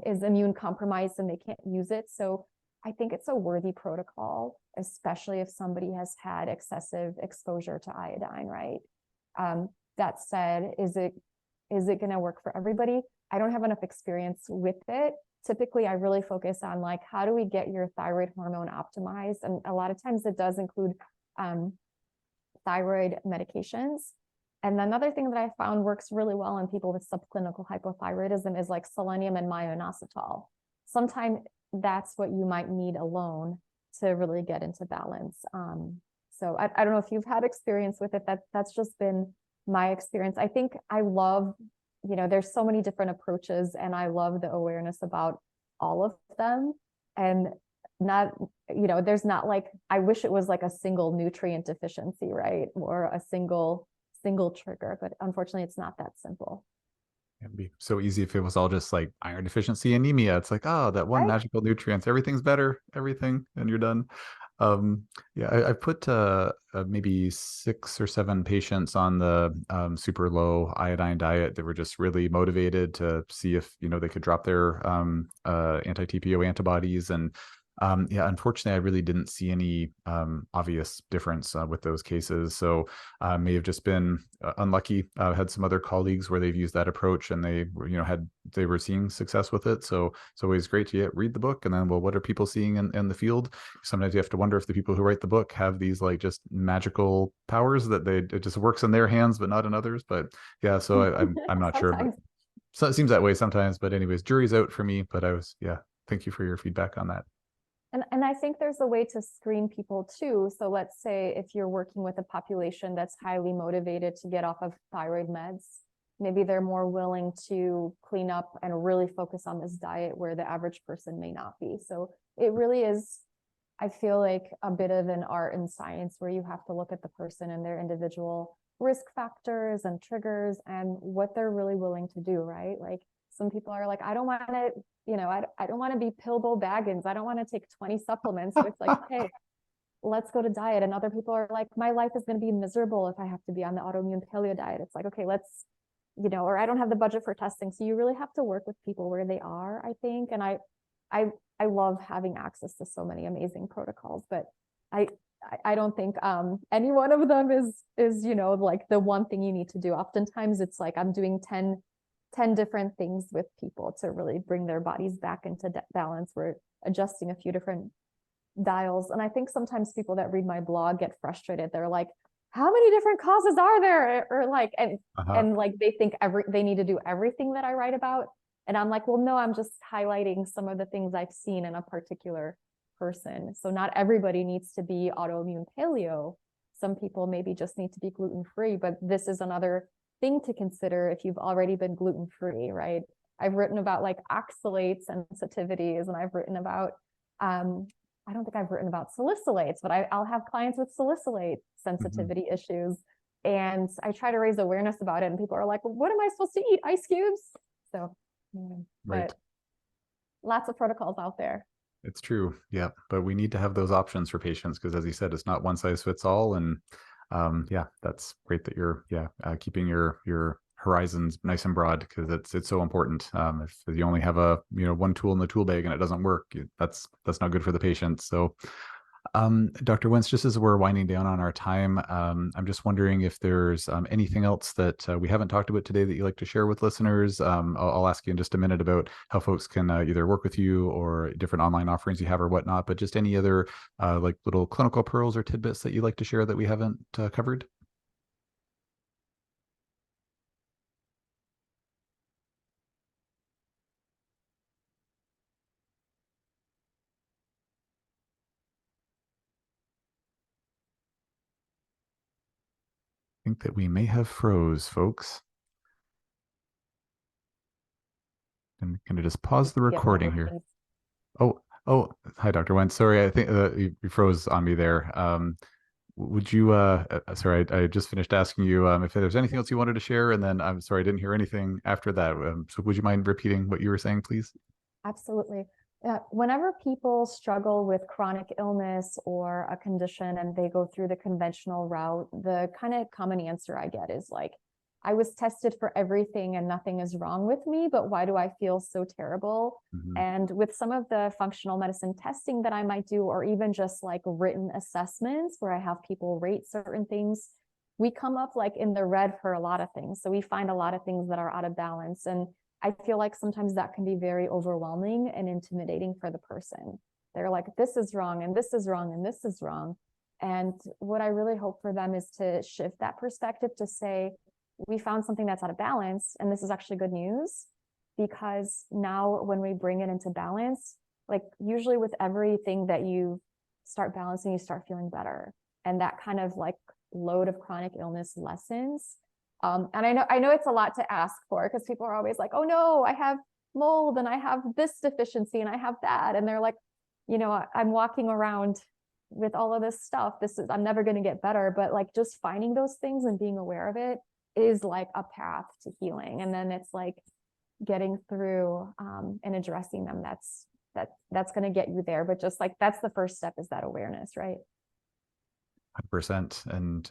is immune compromised and they can't use it. So I think it's a worthy protocol, especially if somebody has had excessive exposure to iodine, right? That said, is it going to work for everybody? I don't have enough experience with it. Typically, I really focus on like, how do we get your thyroid hormone optimized? And a lot of times it does include thyroid medications. And another thing that I found works really well in people with subclinical hypothyroidism is like selenium and myo-inositol. Sometimes that's what you might need alone to really get into balance. So I don't know if you've had experience with it. That's just been my experience. I think I love, there's so many different approaches, and I love the awareness about all of them. And not, there's not like, I wish it was like a single nutrient deficiency, right? Or a single trigger, but unfortunately it's not that simple. It'd be so easy if it was all just like iron deficiency, anemia. It's like, oh, that one Right? magical nutrient, everything's better, everything, and you're done. Yeah, I put maybe 6 or 7 patients on the super low iodine diet that were just really motivated to see if they could drop their anti-TPO antibodies. And yeah, unfortunately, I really didn't see any obvious difference with those cases. So may have just been unlucky. Had some other colleagues where they've used that approach and they were seeing success with it. So it's always great to read the book and then, well, what are people seeing in the field? Sometimes you have to wonder if the people who write the book have these like just magical powers that it just works in their hands but not in others. But yeah, so I'm not sure, but so it seems that way sometimes. But anyways, jury's out for me. But thank you for your feedback on that. And I think there's a way to screen people too. So let's say if you're working with a population that's highly motivated to get off of thyroid meds, maybe they're more willing to clean up and really focus on this diet where the average person may not be. So it really is, I feel like, a bit of an art and science where you have to look at the person and their individual risk factors and triggers and what they're really willing to do, right? Like some people are like, I don't want to, I don't want to be Pill Bowl Baggins. I don't want to take 20 supplements. So it's like, okay, let's go to diet. And other people are like, my life is going to be miserable if I have to be on the autoimmune paleo diet. It's like, okay, let's, or I don't have the budget for testing. So you really have to work with people where they are, I think. And I love having access to so many amazing protocols, but I don't think any one of them is like the one thing you need to do. Oftentimes it's like I'm doing 10 different things with people to really bring their bodies back into balance. We're adjusting a few different dials. And I think sometimes people that read my blog get frustrated. They're like, how many different causes are there? Or like, and like they think they need to do everything that I write about. And I'm like, well, no, I'm just highlighting some of the things I've seen in a particular person. So not everybody needs to be autoimmune paleo. Some people maybe just need to be gluten-free, but this is another thing to consider if you've already been gluten-free, right? I've written about like oxalate sensitivities, and I've written about, I don't think I've written about salicylates, but I'll have clients with salicylate sensitivity issues. And I try to raise awareness about it, and people are like, well, what am I supposed to eat? Ice cubes? So, Right. but lots of protocols out there. It's true. Yeah. But we need to have those options for patients because, as you said, it's not one size fits all. And yeah, that's great that you're, keeping your horizons nice and broad because it's so important. If you only have one tool in the tool bag and it doesn't work, that's not good for the patient. So Dr. Wentz, just as we're winding down on our time, I'm just wondering if there's anything else that we haven't talked about today that you'd like to share with listeners. I'll ask you in just a minute about how folks can either work with you or different online offerings you have or whatnot, but just any other like little clinical pearls or tidbits that you'd like to share that we haven't covered. I think that we may have froze, folks. I'm going to just pause the Get more recording here. readings. Hi, Dr. Wentz. Sorry, I think you froze on me there. Would you, sorry, I just finished asking you if there's anything else you wanted to share, and then I'm sorry, I didn't hear anything after that. So would you mind repeating what you were saying, please? Absolutely. Whenever people struggle with chronic illness or a condition and they go through the conventional route, the kind of common answer I get is like, I was tested for everything and nothing is wrong with me, but why do I feel so terrible? Mm-hmm. And with some of the functional medicine testing that I might do, or even just like written assessments where I have people rate certain things, we come up like in the red for a lot of things. So we find a lot of things that are out of balance. And I feel like sometimes that can be very overwhelming and intimidating for the person. They're like, this is wrong, and this is wrong, and this is wrong. And what I really hope for them is to shift that perspective to say, we found something that's out of balance, and this is actually good news, because now when we bring it into balance, like usually with everything that you start balancing, you start feeling better. And that kind of like load of chronic illness lessens. And I know it's a lot to ask for because people are always like, oh no, I have mold and I have this deficiency and I have that. And they're like, I'm walking around with all of this stuff. I'm never going to get better. But like just finding those things and being aware of it is like a path to healing. And then it's like getting through and addressing them. That's going to get you there. But just like, that's the first step, is that awareness, right? 100%. And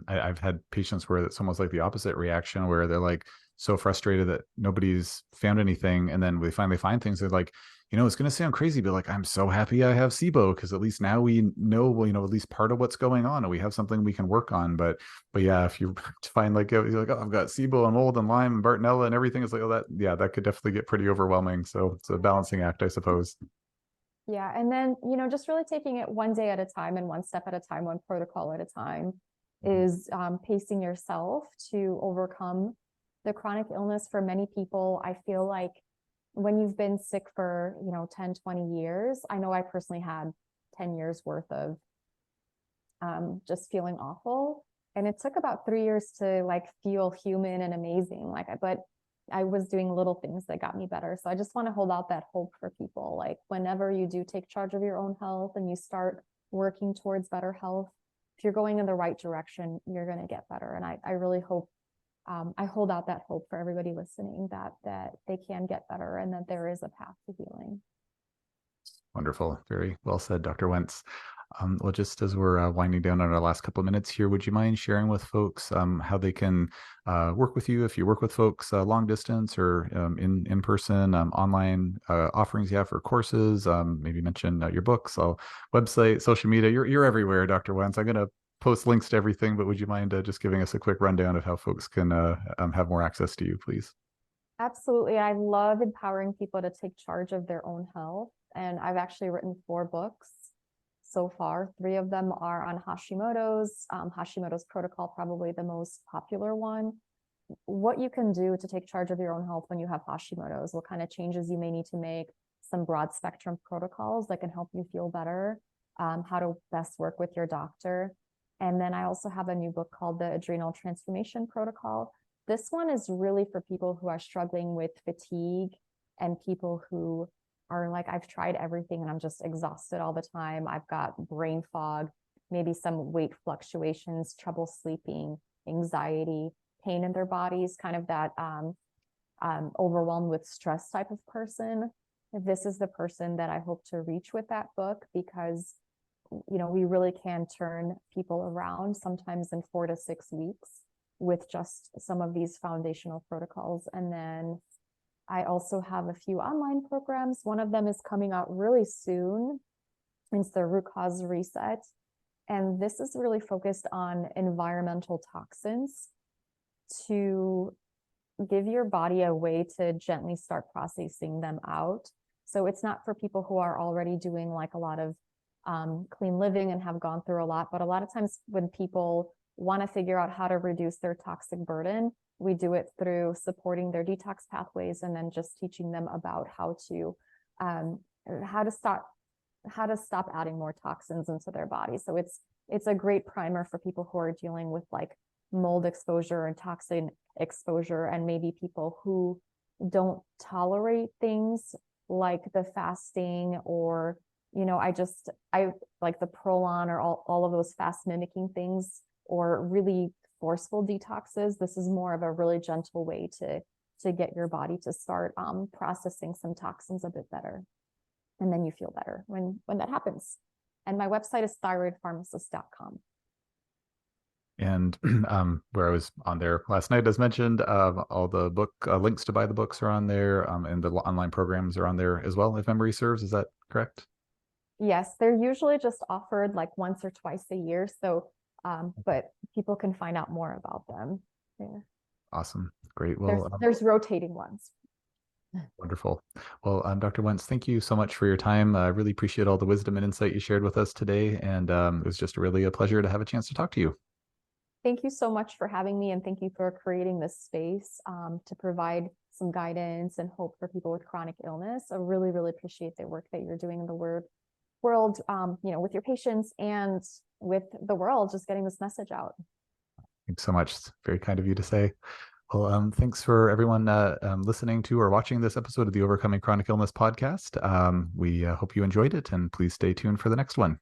I've had patients where it's almost like the opposite reaction, where they're like so frustrated that nobody's found anything, and then we finally find things. They're like, it's going to sound crazy, but like, I'm so happy I have SIBO because at least now we know, well, at least part of what's going on, and we have something we can work on. But yeah, if you find like, you're like, oh, I've got SIBO and mold and Lyme and Bartonella and everything, it's like, oh, that could definitely get pretty overwhelming. So it's a balancing act, I suppose. Yeah. And then, just really taking it one day at a time and one step at a time, one protocol at a time, is pacing yourself to overcome the chronic illness. For many people, I feel like when you've been sick for, 10, 20 years, I know I personally had 10 years worth of just feeling awful. And it took about 3 years to like feel human and amazing. But I was doing little things that got me better. So I just want to hold out that hope for people. Like whenever you do take charge of your own health and you start working towards better health, if you're going in the right direction, you're going to get better. And I really hope, I hold out that hope for everybody listening that they can get better and that there is a path to healing. Wonderful. Very well said, Dr. Wentz. Well, just as we're winding down on our last couple of minutes here, would you mind sharing with folks how they can work with you if you work with folks long distance or in person, online offerings you have for courses? Maybe mention your books, website, social media. You're everywhere, Dr. Wentz. I'm going to post links to everything, but would you mind just giving us a quick rundown of how folks can have more access to you, please? Absolutely. I love empowering people to take charge of their own health. And I've actually written 4 books so far. 3 of them are on Hashimoto's. Hashimoto's protocol, probably the most popular one. What you can do to take charge of your own health when you have Hashimoto's, what kind of changes you may need to make, some broad spectrum protocols that can help you feel better, how to best work with your doctor. And then I also have a new book called The Adrenal Transformation Protocol. This one is really for people who are struggling with fatigue and people who are like, I've tried everything and I'm just exhausted all the time. I've got brain fog. maybe some weight fluctuations, trouble sleeping, anxiety, pain in their bodies, kind of that overwhelmed with stress type of person. This is the person that I hope to reach with that book, because we really can turn people around sometimes in 4 to 6 weeks with just some of these foundational protocols. And then I also have a few online programs. One of them is coming out really soon. It's the Root Cause Reset. And this is really focused on environmental toxins to give your body a way to gently start processing them out. So it's not for people who are already doing like a lot of clean living and have gone through a lot. But a lot of times when people want to figure out how to reduce their toxic burden, we do it through supporting their detox pathways and then just teaching them about how to stop adding more toxins into their body. So it's a great primer for people who are dealing with like mold exposure and toxin exposure, and maybe people who don't tolerate things like the fasting, or I like the Prolon, or all of those fast mimicking things, or really forceful detoxes. This is more of a really gentle way to get your body to start processing some toxins a bit better. And then you feel better when that happens. And my website is thyroidpharmacist.com. And where I was on there last night, as mentioned, all the book links to buy the books are on there, and the online programs are on there as well, if memory serves. Is that correct? Yes, they're usually just offered like once or twice a year. So, but people can find out more about them. Yeah. Awesome. Great. Well, there's rotating ones. Wonderful. Well, Dr. Wentz, thank you so much for your time. I really appreciate all the wisdom and insight you shared with us today. And it was just really a pleasure to have a chance to talk to you. Thank you so much for having me, and thank you for creating this space to provide some guidance and hope for people with chronic illness. I really, really appreciate the work that you're doing in the world, with your patients and with the world, just getting this message out. Thanks so much. It's very kind of you to say. Well, thanks for everyone listening to or watching this episode of the Overcoming Chronic Illness podcast. We hope you enjoyed it, and please stay tuned for the next one.